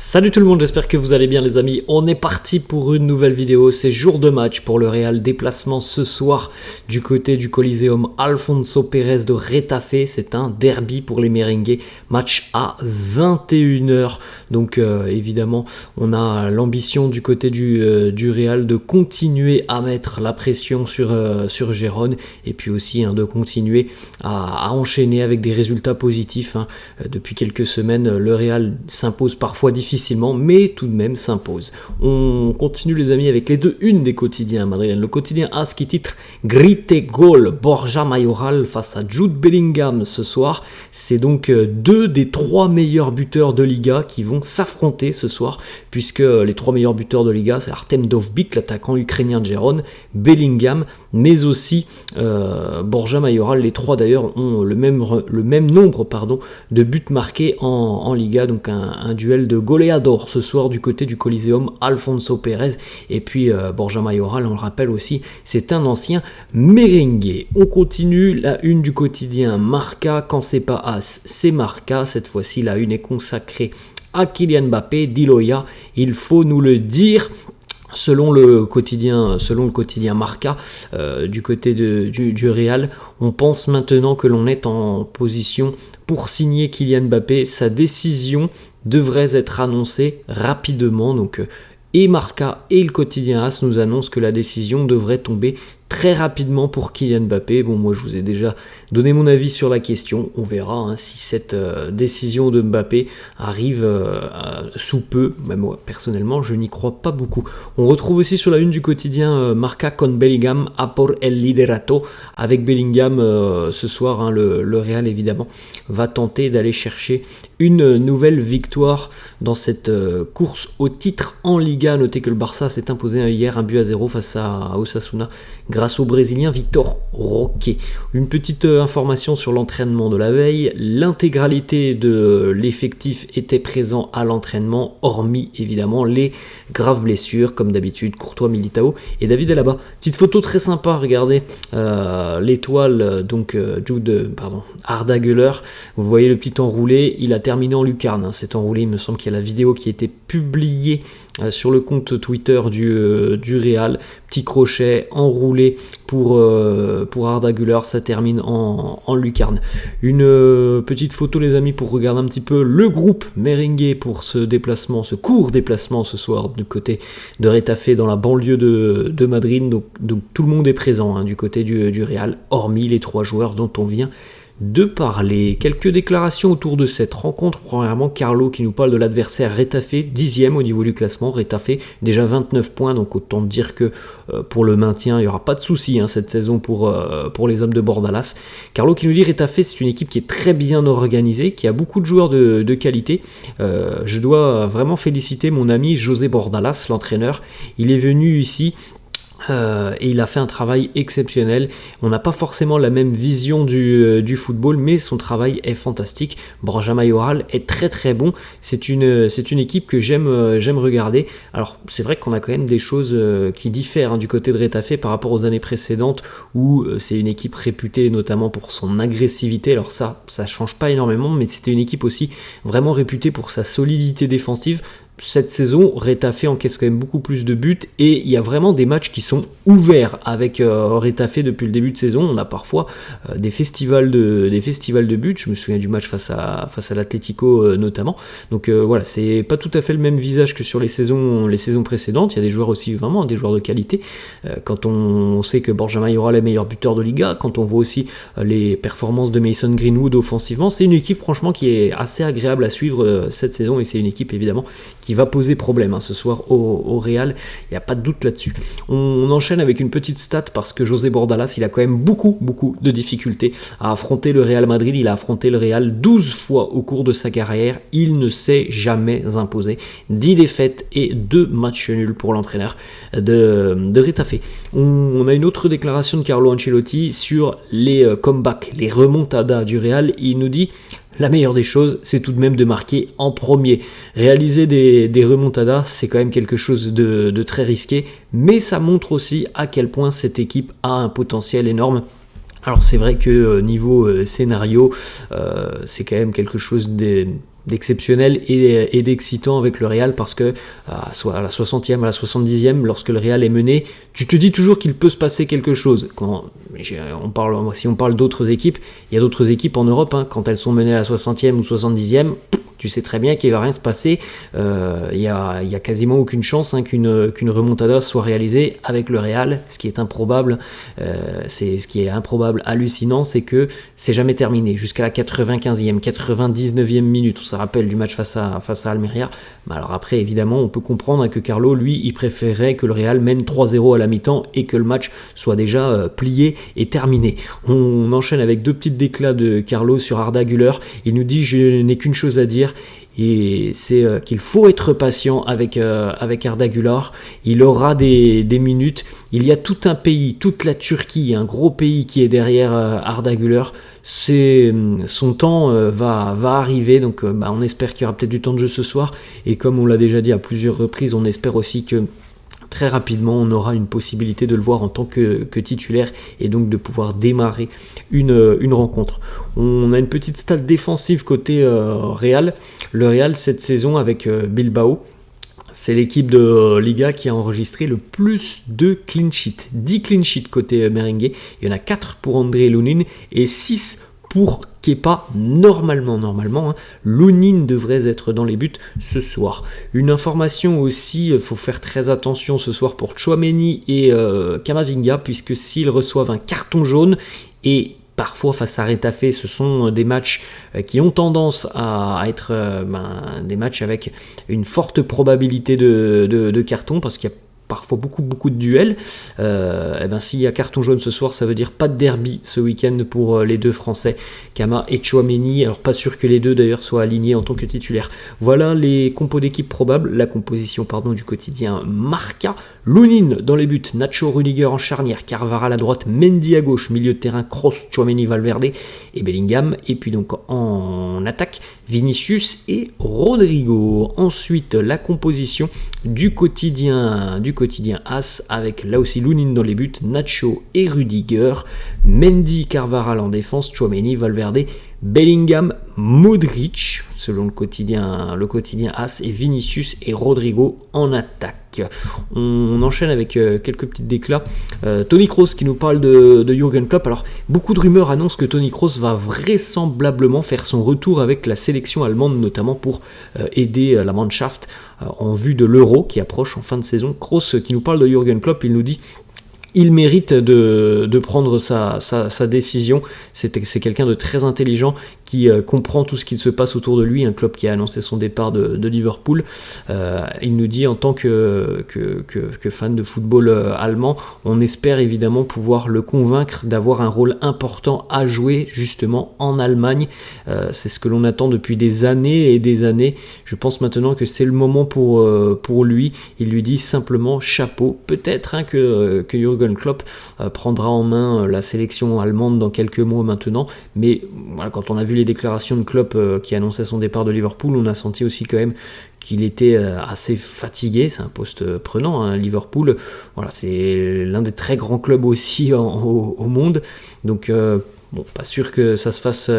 Salut tout le monde, j'espère que vous allez bien les amis. On est parti pour une nouvelle vidéo, c'est jour de match pour le Real. Déplacement ce soir du côté du Coliseum Alfonso Pérez de Retafe. C'est un derby pour les merengues, match à 21h. Donc évidemment on a l'ambition du côté du Real de continuer à mettre la pression sur Gérone. Et puis aussi de continuer à enchaîner avec des résultats positifs. Depuis quelques semaines le Real s'impose parfois difficilement, mais tout de même s'impose. On continue les amis avec les deux unes des quotidiens madrilènes. Le quotidien AS qui titre Grite Gol, Borja Mayoral face à Jude Bellingham ce soir. C'est donc deux des trois meilleurs buteurs de Liga qui vont s'affronter ce soir, puisque les trois meilleurs buteurs de Liga, c'est Artem Dovbyk, l'attaquant ukrainien de Gérone, Bellingham, mais aussi Borja Mayoral. Les trois d'ailleurs ont le même nombre de buts marqués en Liga, donc un duel de goleador ce soir du côté du Coliseum Alfonso Pérez. Et puis Borja Mayoral, on le rappelle aussi, c'est un ancien merengue. On continue la une du quotidien Marca. Quand c'est pas As, c'est Marca. Cette fois-ci la une est consacrée à Kylian Mbappé. Diloya, il faut nous le dire. Selon le quotidien Marca, du côté du Real, on pense maintenant que l'on est en position pour signer Kylian Mbappé. Sa décision devrait être annoncée rapidement. Donc, et Marca et le quotidien AS nous annoncent que la décision devrait tomber très rapidement pour Kylian Mbappé. Bon, moi je vous ai déjà donné mon avis sur la question. On verra si cette décision de Mbappé arrive sous peu. Mais moi personnellement je n'y crois pas beaucoup. On retrouve aussi sur la une du quotidien Marca con Bellingham a por el liderato. Avec Bellingham ce soir, le Real évidemment va tenter d'aller chercher une nouvelle victoire dans cette course au titre en Liga. Notez que le Barça s'est imposé hier 1-0 face à Osasuna grâce au Brésilien Vitor Roque. Une petite information sur l'entraînement de la veille. L'intégralité de l'effectif était présent à l'entraînement, hormis évidemment les graves blessures, comme d'habitude, Courtois, Militao et David Alaba. Petite photo très sympa, regardez l'étoile, donc Arda Güler. Vous voyez le petit enroulé, il a terminé en lucarne, cet enroulé. Il me semble qu'il y a la vidéo qui a été publiée sur le compte Twitter du Real. Petit crochet enroulé pour Arda Güler, ça termine en lucarne. Une petite photo les amis pour regarder un petit peu le groupe merengue pour ce court déplacement ce soir du côté de Retafe dans la banlieue de Madrid. Donc tout le monde est présent du côté du Real, hormis les trois joueurs dont on vient de parler. Quelques déclarations autour de cette rencontre. Premièrement, Carlo qui nous parle de l'adversaire Retafe, 10e au niveau du classement. Retafe, déjà 29 points, donc autant dire que pour le maintien, il n'y aura pas de souci cette saison pour les hommes de Bordalas. Carlo qui nous dit Retafe, c'est une équipe qui est très bien organisée, qui a beaucoup de joueurs de qualité. Je dois vraiment féliciter mon ami José Bordalas, l'entraîneur. Il est venu ici et il a fait un travail exceptionnel. On n'a pas forcément la même vision du football, mais son travail est fantastique. Borja Mayoral est très très bon. C'est une équipe que j'aime regarder. Alors c'est vrai qu'on a quand même des choses qui diffèrent du côté de Retafe par rapport aux années précédentes, où c'est une équipe réputée notamment pour son agressivité. Alors ça change pas énormément, mais c'était une équipe aussi vraiment réputée pour sa solidité défensive. Cette saison, Retafe encaisse quand même beaucoup plus de buts et il y a vraiment des matchs qui sont ouverts avec Retafe depuis le début de saison. On a parfois des festivals de buts. Je me souviens du match face à l'Atlético notamment. Donc voilà, c'est pas tout à fait le même visage que sur les saisons précédentes. Il y a des joueurs aussi, vraiment des joueurs de qualité. Quand on sait que Borja Mayoral est le meilleur buteur de Liga, quand on voit aussi les performances de Mason Greenwood offensivement, c'est une équipe franchement qui est assez agréable à suivre cette saison, et c'est une équipe évidemment qui va poser problème ce soir au Real, il n'y a pas de doute là-dessus. On enchaîne avec une petite stat parce que José Bordalas, il a quand même beaucoup de difficultés à affronter le Real Madrid. Il a affronté le Real 12 fois au cours de sa carrière, il ne s'est jamais imposé. 10 défaites et 2 matchs nuls pour l'entraîneur de Retafe. On a une autre déclaration de Carlo Ancelotti sur les comebacks, les remontadas du Real. Il nous dit: la meilleure des choses, c'est tout de même de marquer en premier. Réaliser des remontadas, c'est quand même quelque chose de très risqué, mais ça montre aussi à quel point cette équipe a un potentiel énorme. Alors c'est vrai que niveau scénario, c'est quand même quelque chose d'exceptionnel et d'excitant avec le Real, parce que à la 60e, à la 70e, lorsque le Real est mené, tu te dis toujours qu'il peut se passer quelque chose. Si on parle d'autres équipes, il y a d'autres équipes en Europe, quand elles sont menées à la 60e ou 70e, tu sais très bien qu'il ne va rien se passer. Il y a quasiment aucune chance qu'une remontada soit réalisée avec le Real. Ce qui est improbable, hallucinant, c'est que c'est jamais terminé. Jusqu'à la 95e, 99e minute, on se rappelle du match face à Almeria. Mais alors après, évidemment, on peut comprendre que Carlo, lui, il préférait que le Real mène 3-0 à la mi-temps et que le match soit déjà plié et terminé. On enchaîne avec deux petites déclats de Carlo sur Arda Güler. Il nous dit « Je n'ai qu'une chose à dire ». Et c'est qu'il faut être patient avec Arda Güler. Il aura des minutes. Il y a tout un pays, toute la Turquie, un gros pays qui est derrière Arda Güler. Son temps va arriver, donc on espère qu'il y aura peut-être du temps de jeu ce soir. Et comme on l'a déjà dit à plusieurs reprises, on espère aussi que très rapidement, on aura une possibilité de le voir en tant que titulaire et donc de pouvoir démarrer une rencontre. On a une petite stat défensive côté Real. Le Real, cette saison, avec Bilbao, c'est l'équipe de Liga qui a enregistré le plus de clean sheets. 10 clean sheets côté merengue. Il y en a 4 pour André Lunin et 6 pour Kepa. Normalement, Lunin devrait être dans les buts ce soir. Une information aussi, il faut faire très attention ce soir pour Tchouaméni et Camavinga, puisque s'ils reçoivent un carton jaune, et parfois face à Retafe, ce sont des matchs qui ont tendance à être des matchs avec une forte probabilité de carton, parce qu'il y a parfois beaucoup de duels. S'il y a carton jaune ce soir, ça veut dire pas de derby ce week-end pour les deux Français, Kama et Tchouaméni. Alors pas sûr que les deux d'ailleurs soient alignés en tant que titulaires. Voilà les compos d'équipe probables, la composition du quotidien Marca. Lunin dans les buts, Nacho, Rudiger en charnière, Carvajal à droite, Mendy à gauche, milieu de terrain, Kroos, Tchouaméni, Valverde et Bellingham. Et puis donc en attaque, Vinicius et Rodrigo. Ensuite, la composition du quotidien As, avec là aussi Lunin dans les buts, Nacho et Rudiger, Mendy, Carvajal en défense, Tchouaméni, Valverde, Bellingham, Modric, selon le quotidien As, et Vinicius et Rodrigo en attaque. On enchaîne avec quelques petites déclats. Toni Kroos qui nous parle de Jürgen Klopp. Alors, beaucoup de rumeurs annoncent que Toni Kroos va vraisemblablement faire son retour avec la sélection allemande, notamment pour aider la Mannschaft en vue de l'Euro qui approche en fin de saison. Kroos qui nous parle de Jürgen Klopp, il nous dit: il mérite de prendre sa décision. C'est quelqu'un de très intelligent qui comprend tout ce qui se passe autour de lui. Un club qui a annoncé son départ de Liverpool. Il nous dit, en tant que fan de football allemand, on espère évidemment pouvoir le convaincre d'avoir un rôle important à jouer justement en Allemagne. C'est ce que l'on attend depuis des années et des années. Je pense maintenant que c'est le moment pour lui. Il lui dit simplement chapeau. Peut-être que Jürgen Klopp prendra en main la sélection allemande dans quelques mois maintenant, mais voilà, quand on a vu les déclarations de Klopp qui annonçait son départ de Liverpool, on a senti aussi quand même qu'il était assez fatigué. C'est un poste prenant, Liverpool. Voilà, c'est l'un des très grands clubs aussi au monde, donc pas sûr que ça se fasse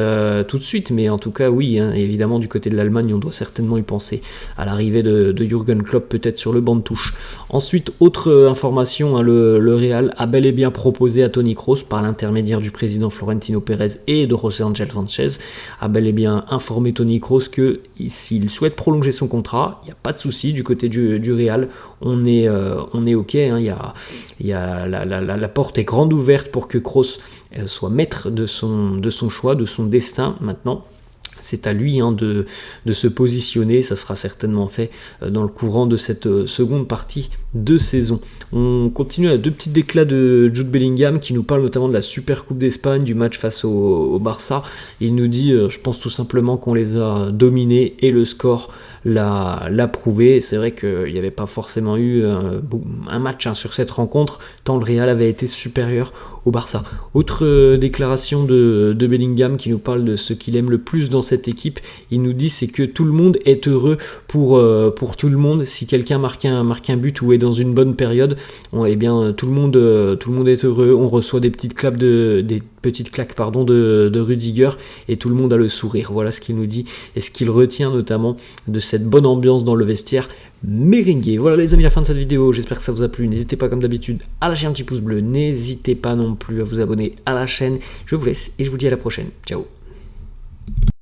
tout de suite, mais en tout cas oui, évidemment du côté de l'Allemagne on doit certainement y penser à l'arrivée de Jürgen Klopp, peut-être sur le banc de touche. Ensuite, autre information, le Real a bel et bien proposé à Toni Kroos, par l'intermédiaire du président Florentino Pérez et de José Ángel Sánchez, a bel et bien informé Toni Kroos que s'il souhaite prolonger son contrat, il n'y a pas de souci du côté du Real, on est ok, la porte est grande ouverte pour que Kroos soit maître de son choix, de son destin. Maintenant, c'est à lui de se positionner. Ça sera certainement fait dans le courant de cette seconde partie de saison. On continue à deux petits déclats de Jude Bellingham qui nous parle notamment de la Super Coupe d'Espagne, du match face au Barça. Il nous dit, je pense tout simplement qu'on les a dominés et le score l'a prouvé. C'est vrai qu'il n'y avait pas forcément eu un match sur cette rencontre, tant le Real avait été supérieur au Barça. Autre déclaration de Bellingham qui nous parle de ce qu'il aime le plus dans cette équipe. Il nous dit c'est que tout le monde est heureux pour tout le monde. Si quelqu'un marque un but ou est dans une bonne période, eh bien tout le monde est heureux. On reçoit des petites claques de Rudiger et tout le monde a le sourire. Voilà ce qu'il nous dit et ce qu'il retient notamment de cette bonne ambiance dans le vestiaire merengue. Voilà les amis, la fin de cette vidéo, j'espère que ça vous a plu. N'hésitez pas comme d'habitude à lâcher un petit pouce bleu, n'hésitez pas non plus à vous abonner à la chaîne. Je vous laisse et je vous dis à la prochaine. Ciao.